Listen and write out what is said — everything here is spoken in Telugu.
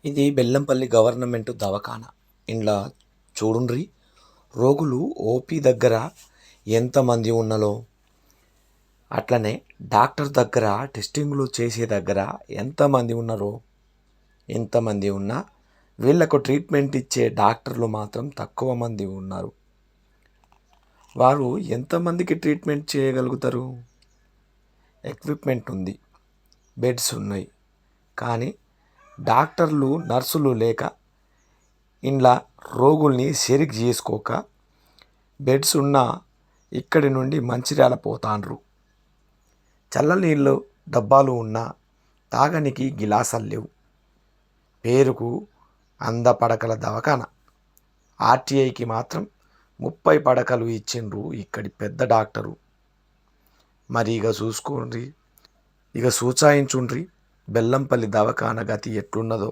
ఇది బెల్లంపల్లి గవర్నమెంట్ దవాఖాన. ఇండ్ల చూడుండ్రి రోగులు ఓపీ దగ్గర ఎంతమంది ఉన్నలో, అట్లనే డాక్టర్ దగ్గర టెస్టింగ్లు చేసే దగ్గర ఎంతమంది ఉన్నారో, ఎంతమంది ఉన్నా వీళ్ళకు ట్రీట్మెంట్ ఇచ్చే డాక్టర్లు మాత్రం తక్కువ మంది ఉన్నారు. వారు ఎంతమందికి ట్రీట్మెంట్ చేయగలుగుతారు? ఎక్విప్మెంట్ ఉంది, బెడ్స్ ఉన్నాయి, కానీ డాక్టర్లు నర్సులు లేక ఇండ్ల రోగుల్ని సరిగ్గా చేసుకోక బెడ్స్ ఉన్న ఇక్కడి నుండి మంచిర్యాల పోతాండ్రు. చల్లనీళ్ళు డబ్బాలు ఉన్నా తాగనికి గిలాసాలు లేవు. పేరుకు 100 పడకల దవాఖాన. ఆర్టీఐకి మాత్రం 30 పడకలు ఇచ్చిండ్రు ఇక్కడి పెద్ద డాక్టరు. మరి ఇక చూసుకోండి, ఇక సూచాయించుండ్రి బెల్లంపల్లి దవాఖాన గతి ఎట్లున్నదో.